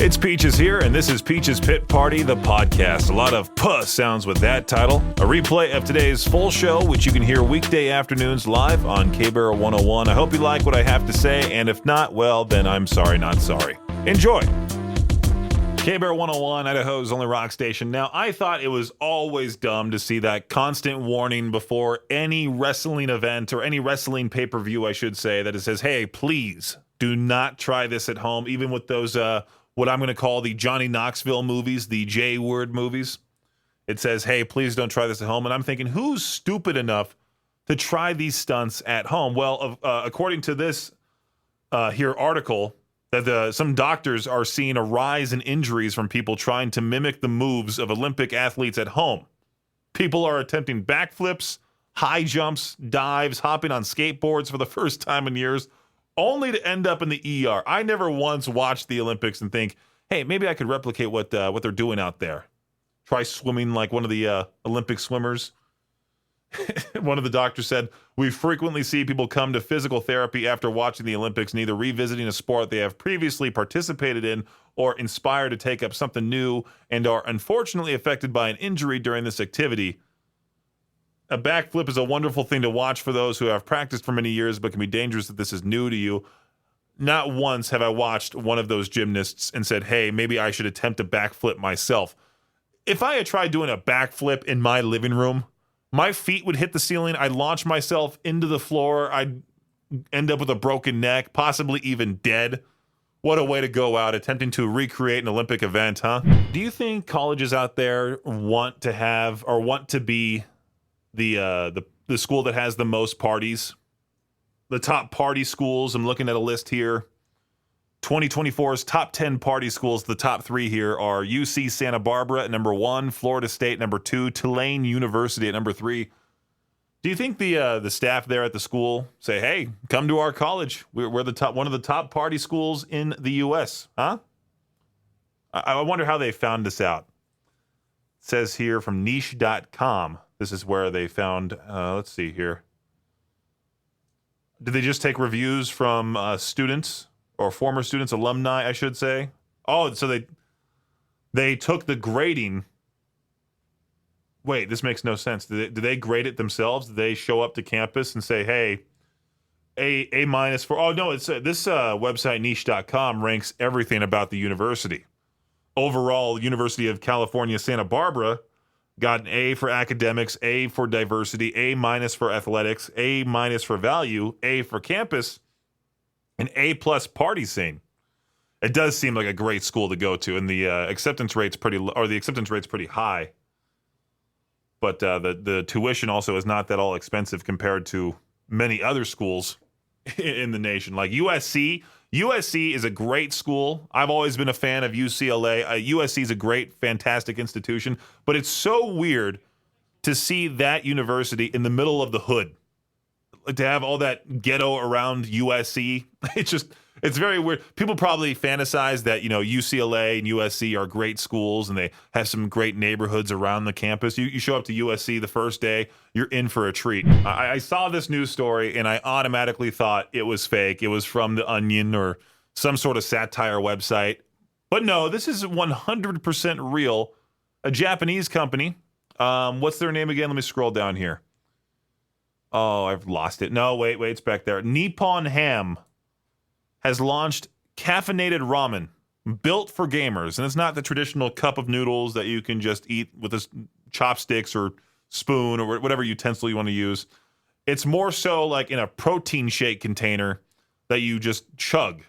It's Peaches here, and this is Peaches Pit Party, the podcast. A lot of puh sounds with that title. A replay of today's full show, which you can hear weekday afternoons live on K-Bear 101. I hope you like what I have to say, and if not, well, then I'm sorry, not sorry. Enjoy. K-Bear 101, Idaho's only rock station. Now, I thought it was always dumb to see that constant warning before any wrestling event or any wrestling pay-per-view, I should say, that it says, hey, please do not try this at home, even with those, what I'm going to call the Johnny Knoxville movies, the J-word movies. It says, hey, please don't try this at home. And I'm thinking, who's stupid enough to try these stunts at home? Well, according to this here article, that some doctors are seeing a rise in injuries from people trying to mimic the moves of Olympic athletes at home. People are attempting backflips, high jumps, dives, hopping on skateboards for the first time in years, only to end up in the ER. I never once watched the Olympics and think, hey, maybe I could replicate what they're doing out there. Try swimming like one of the Olympic swimmers. One of the doctors said, we frequently see people come to physical therapy after watching the Olympics and either revisiting a sport they have previously participated in or inspired to take up something new and are unfortunately affected by an injury during this activity. A backflip is a wonderful thing to watch for those who have practiced for many years, but can be dangerous if this is new to you. Not once have I watched one of those gymnasts and said, hey, maybe I should attempt a backflip myself. If I had tried doing a backflip in my living room, my feet would hit the ceiling. I'd launch myself into the floor. I'd end up with a broken neck, possibly even dead. What a way to go out, attempting to recreate an Olympic event, huh? Do you think colleges out there want to have or want to be the school that has the most parties? The top party schools, I'm looking at a list here. 2024's top 10 party schools, the top three here are UC Santa Barbara at number 1, Florida State number 2, Tulane University at number 3. Do you think the staff there at the school say, hey, come to our college? We're the top, one of the top party schools in the U.S., huh? I wonder how they found this out. It says here from niche.com. This is where they found, let's see here. Did they just take reviews from students? Or former students, alumni, I should say. Oh, so they took the grading. Wait, this makes no sense. Did they grade it themselves? Did they show up to campus and say, hey, A minus for... Oh, no, it's this website, niche.com, ranks everything about the university. Overall, University of California, Santa Barbara got an A for academics, A for diversity, A minus for athletics, A minus for value, A for campus, an A+ party scene. It does seem like a great school to go to, and the acceptance rate's pretty high. But the tuition also is not that all expensive compared to many other schools in the nation. Like USC. USC is a great school. I've always been a fan of UCLA. USC is a great, fantastic institution, but it's so weird to see that university in the middle of the hood. To have all that ghetto around USC, it's very weird. People probably fantasize that, UCLA and USC are great schools and they have some great neighborhoods around the campus. You show up to USC the first day, you're in for a treat. I saw this news story and I automatically thought it was fake. It was from The Onion or some sort of satire website. But no, this is 100% real. A Japanese company. What's their name again? Let me scroll down here. Oh, I've lost it. No, wait, it's back there. Nippon Ham has launched caffeinated ramen built for gamers. And it's not the traditional cup of noodles that you can just eat with chopsticks or spoon or whatever utensil you want to use. It's more so like in a protein shake container that you just chug.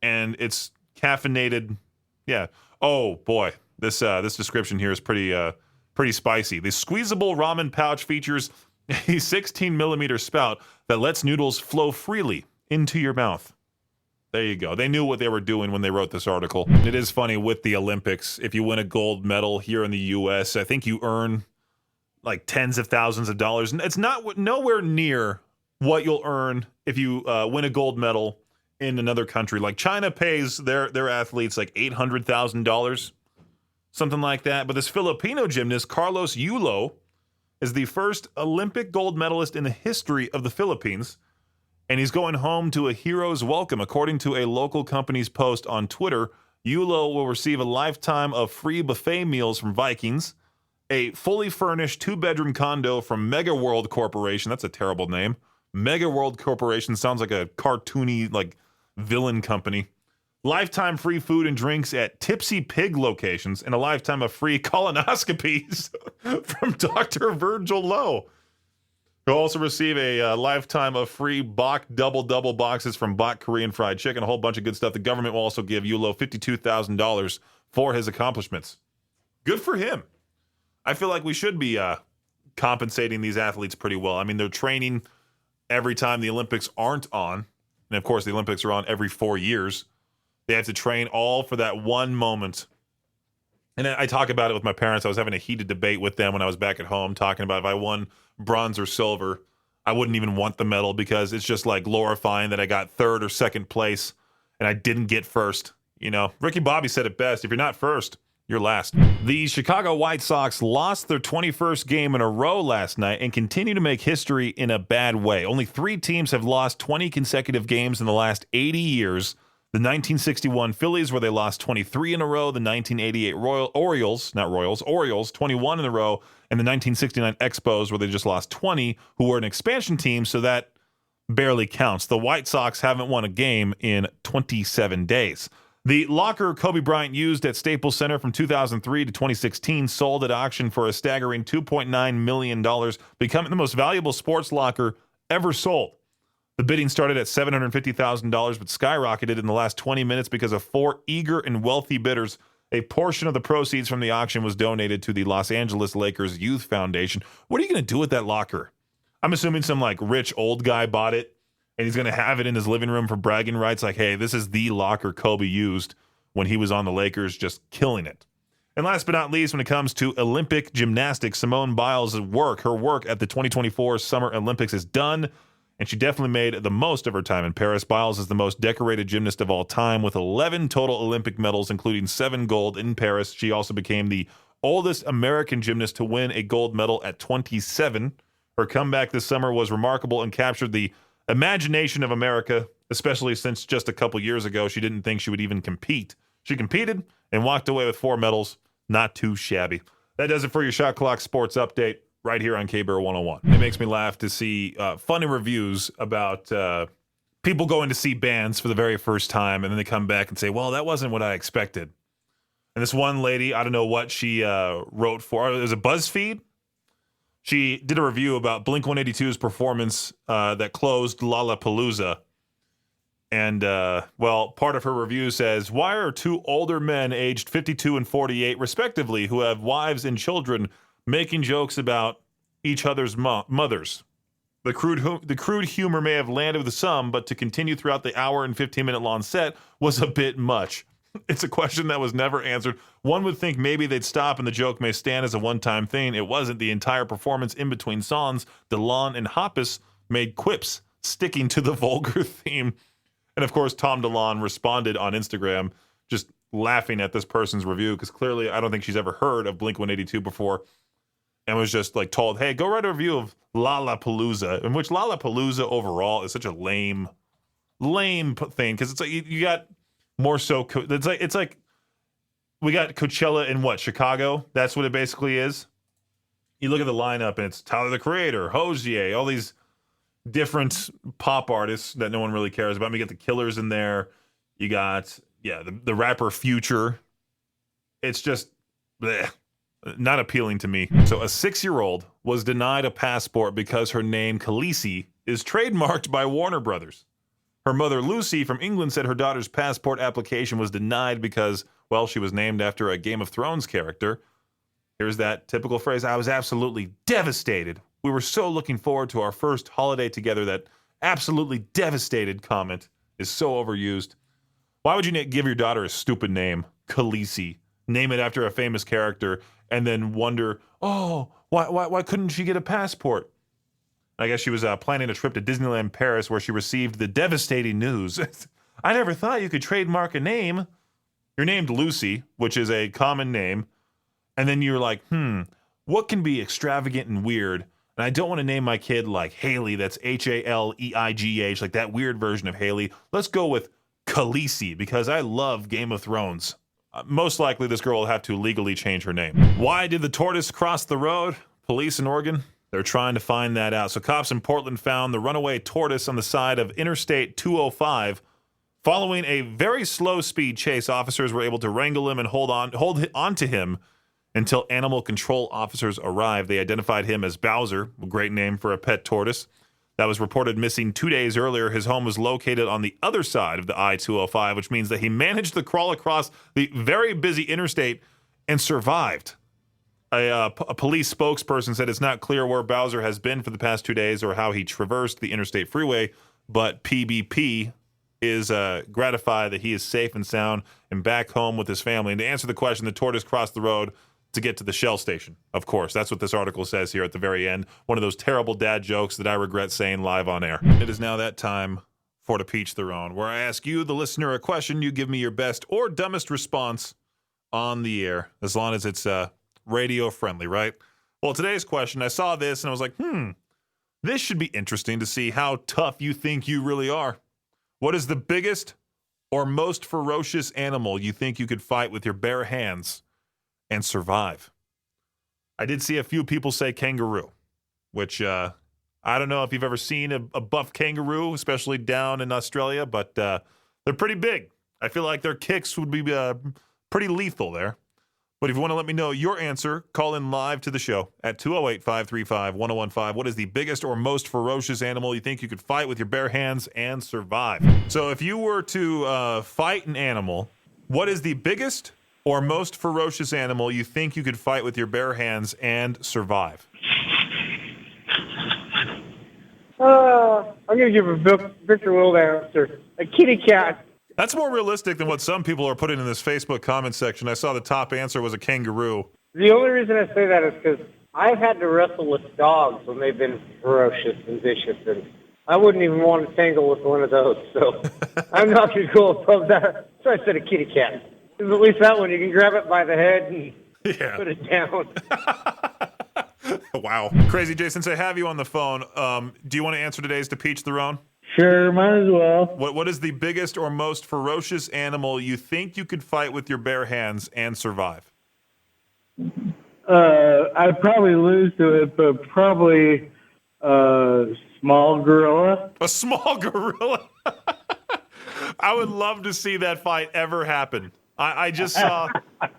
And it's caffeinated. Yeah. Oh, boy. This description here is pretty spicy. The squeezable ramen pouch features a 16-millimeter spout that lets noodles flow freely into your mouth. There you go. They knew what they were doing when they wrote this article. It is funny with the Olympics. If you win a gold medal here in the U.S., I think you earn like tens of thousands of dollars. It's nowhere near what you'll earn if you win a gold medal in another country. Like China pays their athletes like $800,000, something like that. But this Filipino gymnast, Carlos Yulo, is the first Olympic gold medalist in the history of the Philippines, and he's going home to a hero's welcome. According to a local company's post on Twitter, Yulo will receive a lifetime of free buffet meals from Vikings, a fully furnished 2-bedroom condo from Mega World Corporation. That's a terrible name. Mega World Corporation sounds like a cartoony, like, villain company. Lifetime free food and drinks at Tipsy Pig locations, and a lifetime of free colonoscopies from Dr. Virgil Lowe. He'll also receive a lifetime of free Bach double boxes from Bach Korean Fried Chicken, a whole bunch of good stuff. The government will also give Yulo $52,000 for his accomplishments. Good for him. I feel like we should be compensating these athletes pretty well. I mean, they're training every time the Olympics aren't on. And, of course, the Olympics are on every 4 years. They have to train all for that one moment. And I talk about it with my parents. I was having a heated debate with them when I was back at home, talking about if I won bronze or silver, I wouldn't even want the medal because it's just like glorifying that I got third or second place and I didn't get first. You know, Ricky Bobby said it best. If you're not first, you're last. The Chicago White Sox lost their 21st game in a row last night and continue to make history in a bad way. Only 3 teams have lost 20 consecutive games in the last 80 years. The 1961 Phillies, where they lost 23 in a row. The 1988 Orioles, 21 in a row. And the 1969 Expos, where they just lost 20, who were an expansion team, so that barely counts. The White Sox haven't won a game in 27 days. The locker Kobe Bryant used at Staples Center from 2003 to 2016 sold at auction for a staggering $2.9 million, becoming the most valuable sports locker ever sold. The bidding started at $750,000, but skyrocketed in the last 20 minutes because of 4 eager and wealthy bidders. A portion of the proceeds from the auction was donated to the Los Angeles Lakers Youth Foundation. What are you going to do with that locker? I'm assuming some like rich old guy bought it, and he's going to have it in his living room for bragging rights. Like, hey, this is the locker Kobe used when he was on the Lakers, just killing it. And last but not least, when it comes to Olympic gymnastics, Simone Biles' work at the 2024 Summer Olympics is done. And she definitely made the most of her time in Paris. Biles is the most decorated gymnast of all time with 11 total Olympic medals, including 7 gold in Paris. She also became the oldest American gymnast to win a gold medal at 27. Her comeback this summer was remarkable and captured the imagination of America, especially since just a couple years ago she didn't think she would even compete. She competed and walked away with 4 medals. Not too shabby. That does it for your Shot Clock Sports Update. Right here on K-Bear 101. It makes me laugh to see funny reviews about people going to see bands for the very first time, and then they come back and say, well, that wasn't what I expected. And this one lady, I don't know what she wrote for. It was a BuzzFeed. She did a review about Blink-182's performance that closed Lollapalooza. And, part of her review says, why are 2 older men aged 52 and 48, respectively, who have wives and children making jokes about each other's mothers? The crude humor may have landed with some, but to continue throughout the hour and 15-minute long set was a bit much. It's a question that was never answered. One would think maybe they'd stop and the joke may stand as a one-time thing. It wasn't. The entire performance in between songs, Delonge and Hoppus made quips sticking to the vulgar theme. And of course, Tom Delonge responded on Instagram just laughing at this person's review because clearly I don't think she's ever heard of Blink-182 before. And was just like told, hey, go write a review of Lollapalooza, in which Lollapalooza overall is such a lame thing because it's like you got more so. It's like we got Coachella in what, Chicago? That's what it basically is. You look at the lineup and it's Tyler the Creator, Hosier, all these different pop artists that no one really cares about. You get the Killers in there. You got the rapper Future. It's just bleh. Not appealing to me. So a 6-year-old was denied a passport because her name, Khaleesi, is trademarked by Warner Brothers. Her mother, Lucy, from England, said her daughter's passport application was denied because, well, she was named after a Game of Thrones character. Here's that typical phrase, I was absolutely devastated. We were so looking forward to our first holiday together. That absolutely devastated comment is so overused. Why would you give your daughter a stupid name, Khaleesi? Name it after a famous character and then wonder, oh, why couldn't she get a passport? I guess she was planning a trip to Disneyland Paris where she received the devastating news. I never thought you could trademark a name. You're named Lucy, which is a common name. And then you're like, what can be extravagant and weird? And I don't want to name my kid like Haley. That's Haleigh, like that weird version of Haley. Let's go with Khaleesi because I love Game of Thrones. Most likely this girl will have to legally change her name. Why did the tortoise cross the road? Police in Oregon, they're trying to find that out. So cops in Portland found the runaway tortoise on the side of Interstate 205. Following a very slow speed chase, officers were able to wrangle him and hold on to him until animal control officers arrived. They identified him as Bowser, a great name for a pet tortoise. That was reported missing 2 days earlier. His home was located on the other side of the I-205, which means that he managed to crawl across the very busy interstate and survived. A police spokesperson said it's not clear where Bowser has been for the past 2 days or how he traversed the interstate freeway, but PBP is gratified that he is safe and sound and back home with his family. And to answer the question, the tortoise crossed the road to get to the Shell station. Of course, that's what this article says here at the very end. One of those terrible dad jokes that I regret saying live on air. It is now that time for To Peach Their Own, where I ask you, the listener, a question. You give me your best or dumbest response on the air, as long as it's radio friendly, right? Well, today's question, I saw this and I was like, this should be interesting to see how tough you think you really are. What is the biggest or most ferocious animal you think you could fight with your bare hands and survive? I did see a few people say kangaroo, which I don't know if you've ever seen a buff kangaroo, especially down in Australia, but they're pretty big. I feel like their kicks would be pretty lethal there. But if you want to let me know your answer, call in live to the show at 208-535-1015. What is the biggest or most ferocious animal you think you could fight with your bare hands and survive? So if you were to fight an animal, what is the biggest or most ferocious animal you think you could fight with your bare hands and survive? I'm going to give a Victor Will answer. A kitty cat. That's more realistic than what some people are putting in this Facebook comment section. I saw the top answer was a kangaroo. The only reason I say that is because I've had to wrestle with dogs when they've been ferocious and vicious, and I wouldn't even want to tangle with one of those. So I'm not going to go above that. So I said a kitty cat. Because at least that one, you can grab it by the head and put it down. Wow. Crazy J, since I have you on the phone, do you want to answer today's To Peach Their Own? Sure, might as well. What is the biggest or most ferocious animal you think you could fight with your bare hands and survive? I'd probably lose to it, but probably a small gorilla. A small gorilla? I would love to see that fight ever happen. I just saw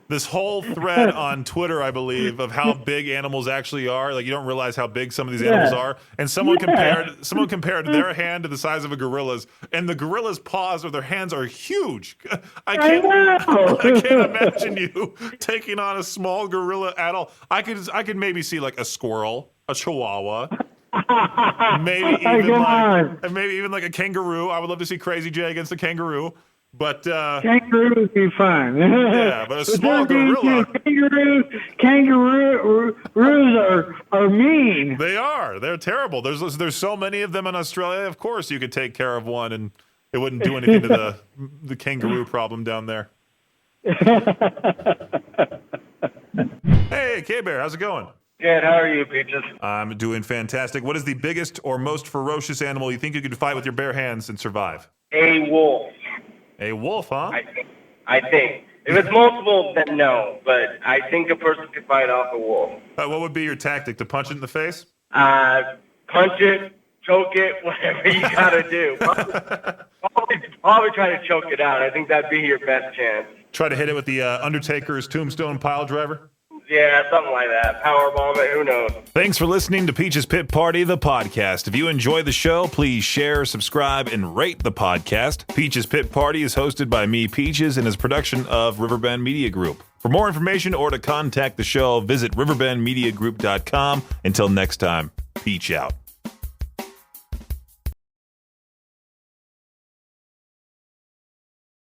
this whole thread on Twitter, I believe, of how big animals actually are. Like, you don't realize how big some of these animals are. And someone compared their hand to the size of a gorilla's, and the gorilla's paws or their hands are huge. I can't imagine you taking on a small gorilla at all. I could maybe see like a squirrel, a chihuahua. Maybe even like a kangaroo. I would love to see Crazy J against a kangaroo. But kangaroo would be fun. Yeah, but a small gorilla. Kangaroos are mean. They are. They're terrible. There's so many of them in Australia. Of course, you could take care of one, and it wouldn't do anything to the kangaroo problem down there. Hey, K-Bear, how's it going? Good. How are you, Peaches? I'm doing fantastic. What is the biggest or most ferocious animal you think you could fight with your bare hands and survive? A wolf. A wolf, huh? I think. If it's multiple, then no. But I think a person could fight off a wolf. What would be your tactic? To punch it in the face? Punch it, choke it, whatever you gotta do. Probably try to choke it out. I think that'd be your best chance. Try to hit it with the Undertaker's tombstone pile driver? Yeah, something like that. Powerbomb it, who knows? Thanks for listening to Peach's Pit Party, the podcast. If you enjoy the show, please share, subscribe, and rate the podcast. Peach's Pit Party is hosted by me, Peaches, and is a production of Riverbend Media Group. For more information or to contact the show, visit riverbendmediagroup.com. Until next time, Peach out.